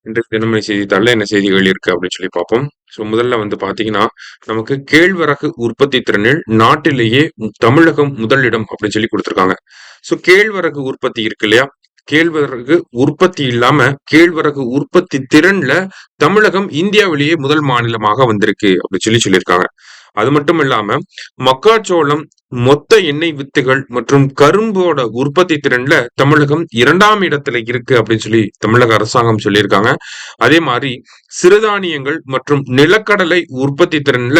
இன்றைய தினமணி செய்தித்தாள்ல என்ன செய்திகள் இருக்கு அப்படின்னு சொல்லி பார்ப்போம். முதல்ல பாத்தீங்கன்னா, நமக்கு கேழ்வரகு உற்பத்தி திறனில் நாட்டிலேயே தமிழகம் முதலிடம் அப்படின்னு சொல்லி குடுத்திருக்காங்க. கேழ்வரகு உற்பத்தி இருக்கு இல்லையா? கேழ்வரகு உற்பத்தி இல்லாம கேழ்வரகு உற்பத்தி திறன்ல தமிழகம் இந்தியாவிலேயே முதல் மாநிலமாக வந்திருக்கு அப்படின்னு சொல்லியிருக்காங்க. அது மட்டும் இல்லாம மக்காச்சோளம், மொத்த எண்ணெய் வித்துகள் மற்றும் கரும்போட உற்பத்தி திறன்ல தமிழகம் 2ஆம் இடத்துல இருக்கு அப்படின்னு சொல்லி தமிழக அரசாங்கம் சொல்லியிருக்காங்க. அதே மாதிரி சிறுதானியங்கள் மற்றும் நிலக்கடலை உற்பத்தி திறன்ல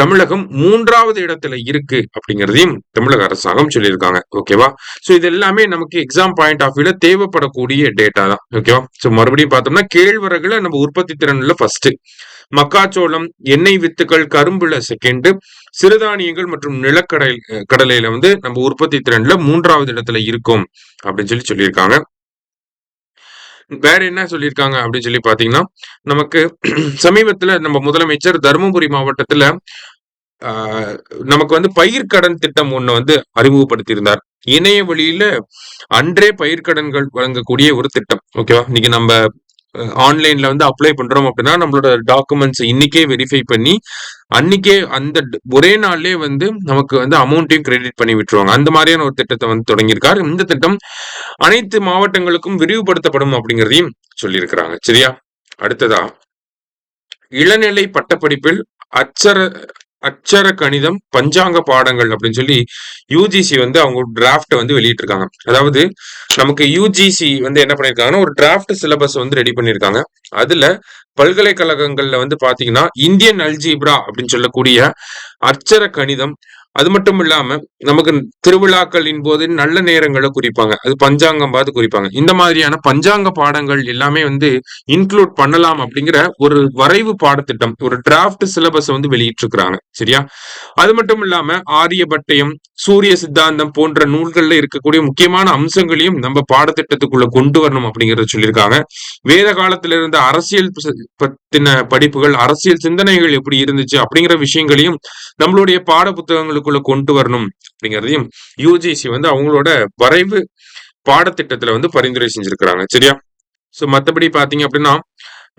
தமிழகம் 3ஆவது இடத்துல இருக்கு அப்படிங்கிறதையும் தமிழக அரசாங்கம் சொல்லியிருக்காங்க. ஓகேவா? இது எல்லாமே நமக்கு எக்ஸாம் பாயிண்ட் ஆஃப் வியூல தேவைப்படக்கூடிய டேட்டா தான். ஓகேவா? மறுபடியும் பார்த்தோம்னா கேழ்வரகுல நம்ம உற்பத்தி திறன்ல ஃபர்ஸ்ட், மக்காச்சோளம், எண்ணெய் வித்துக்கள், கரும்புல செகண்ட், சிறுதானியங்கள் மற்றும் கடலையில நம்ம உற்பத்தி திறன்ல 3ஆவது இடத்துல இருக்கும் அப்படின்னு சொல்லியிருக்காங்க. வேற என்ன சொல்லியிருக்காங்க அப்படின்னு சொல்லி பாத்தீங்கன்னா, நமக்கு சமீபத்துல நம்ம முதலமைச்சர் தருமபுரி மாவட்டத்துல நமக்கு பயிர்க்கடன் திட்டம் ஒண்ணு அறிமுகப்படுத்தியிருந்தார். இணைய வழியில அன்றே பயிர்க்கடன்கள் வழங்கக்கூடிய ஒரு திட்டம். ஓகேவா? இன்னைக்கு நம்ம ஆன்லைன்ல அப்ளை பண்றோம் அப்படின்னா நம்மளோட டாக்குமெண்ட்ஸ் இன்னைக்கே வெரிஃபை பண்ணி அன்னைக்கே அந்த ஒரே நாள்லயே நமக்கு அமௌண்ட்டையும் கிரெடிட் பண்ணி விட்டுருவாங்க. அந்த மாதிரியான ஒரு திட்டத்தை தொடங்கியிருக்காரு. இந்த திட்டம் அனைத்து மாவட்டங்களுக்கும் விரிவுபடுத்தப்படும் அப்படிங்கிறதையும் சொல்லியிருக்கிறாங்க. சரியா? அடுத்ததா இளநிலை பட்டப்படிப்பில் அச்சர கணிதம், பஞ்சாங்க பாடங்கள் அப்படின்னு சொல்லி யூஜிசி அவங்க டிராஃப்ட் வெளியிட்டு இருக்காங்க. அதாவது நமக்கு யூஜிசி என்ன பண்ணிருக்காங்கன்னா ஒரு டிராஃப்ட் சிலபஸ் ரெடி பண்ணிருக்காங்க. அதுல பல்கலைக்கழகங்கள்ல பாத்தீங்கன்னா இந்தியன் அல்ஜீப்ரா அப்படின்னு சொல்லக்கூடிய அச்சர கணிதம், அது மட்டும் இல்லாம நமக்கு திருவிழாக்களின் போது நல்ல நேரங்களை குறிப்பாங்க, அது பஞ்சாங்கம் பார்த்து குறிப்பாங்க. இந்த மாதிரியான பஞ்சாங்க பாடங்கள் எல்லாமே இன்க்ளூட் பண்ணலாம் அப்படிங்கிற ஒரு வரைவு பாடத்திட்டம், ஒரு டிராஃப்ட் சிலபஸ் வெளியிட்டு இருக்கிறாங்க. சரியா? அது மட்டும் இல்லாம ஆரியபட்டயம், சூரிய சித்தாந்தம் போன்ற நூல்கள்ல இருக்கக்கூடிய முக்கியமான அம்சங்களையும் நம்ம பாடத்திட்டத்துக்குள்ள கொண்டு வரணும் அப்படிங்கறத சொல்லியிருக்காங்க. வேத காலத்துல இருந்த அரசியல் பத்தின படிப்புகள், அரசியல் சிந்தனைகள் எப்படி இருந்துச்சு அப்படிங்கிற விஷயங்களையும் நம்மளுடைய பாட புத்தகங்களுக்குள்ள கொண்டு வரணும் அப்படிங்கிறதையும் யூஜிசி அவங்களோட வரைவு பாடத்திட்டத்துல பரிந்துரை செஞ்சிருக்கிறாங்க. சரியா? மத்தபடி பாத்தீங்க அப்படின்னா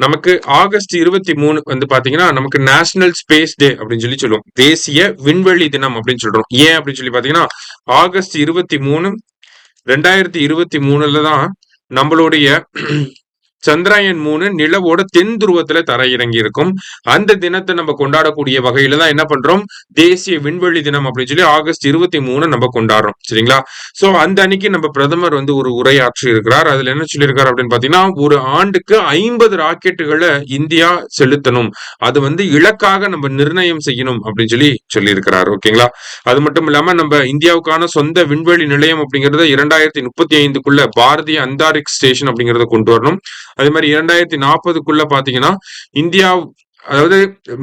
நமக்கு ஆகஸ்ட் 23 பாத்தீங்கன்னா நமக்கு நேஷனல் ஸ்பேஸ் டே அப்படின்னு சொல்லுவோம். தேசிய விண்வெளி தினம் அப்படின்னு சொல்றோம். ஏன் அப்படின்னு சொல்லி பாத்தீங்கன்னா ஆகஸ்ட் 23, 2023 தான் நம்மளுடைய சந்திராயன் 3 நிலவோட தென் துருவத்துல தரையிறங்கி இருக்கும். அந்த தினத்தை நம்ம கொண்டாடக்கூடிய வகையில தான் என்ன பண்றோம், தேசிய விண்வெளி தினம் அப்படின்னு சொல்லி ஆகஸ்ட் 23 நம்ம கொண்டாடுறோம். சரிங்களா? அந்த அன்னைக்கு நம்ம பிரதமர் ஒரு உரையாற்றி இருக்கிறார். அதுல என்ன சொல்லியிருக்காரு அப்படின்னு பாத்தீங்கன்னா ஒரு ஆண்டுக்கு 50 ராக்கெட்டுகளை இந்தியா செலுத்தணும், அது இலக்காக நம்ம நிர்ணயம் செய்யணும் அப்படின்னு சொல்லி இருக்கிறார். ஓகேங்களா? அது மட்டும் இல்லாம நம்ம இந்தியாவுக்கான சொந்த விண்வெளி நிலையம் அப்படிங்கறத 2035க்குள்ள பாரதிய அந்தாரிக்ஸ் ஸ்டேஷன் அப்படிங்கறத கொண்டு வரணும். அதே மாதிரி 2040க்குள்ள பாத்தீங்கன்னா இந்தியா, அதாவது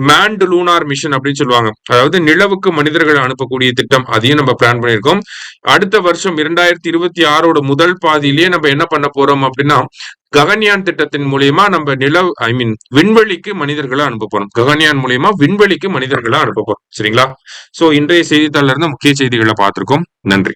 மேன்டு லூனார் மிஷன் அப்படின்னு சொல்லுவாங்க, அதாவது நிலவுக்கு மனிதர்களை அனுப்பக்கூடிய திட்டம், அதையும் நம்ம பிளான் பண்ணியிருக்கோம். அடுத்த வருஷம் 2026 முதல் பாதியிலேயே நம்ம என்ன பண்ண போறோம் அப்படின்னா ககன்யான் திட்டத்தின் மூலியமா நம்ம விண்வெளிக்கு மனிதர்களை அனுப்ப போறோம். ககன்யான் மூலியமா விண்வெளிக்கு மனிதர்களை அனுப்ப போறோம். சரிங்களா? இன்றைய செய்தித்தாள்ல இருந்து முக்கிய செய்திகளை பார்த்திருக்கோம். நன்றி.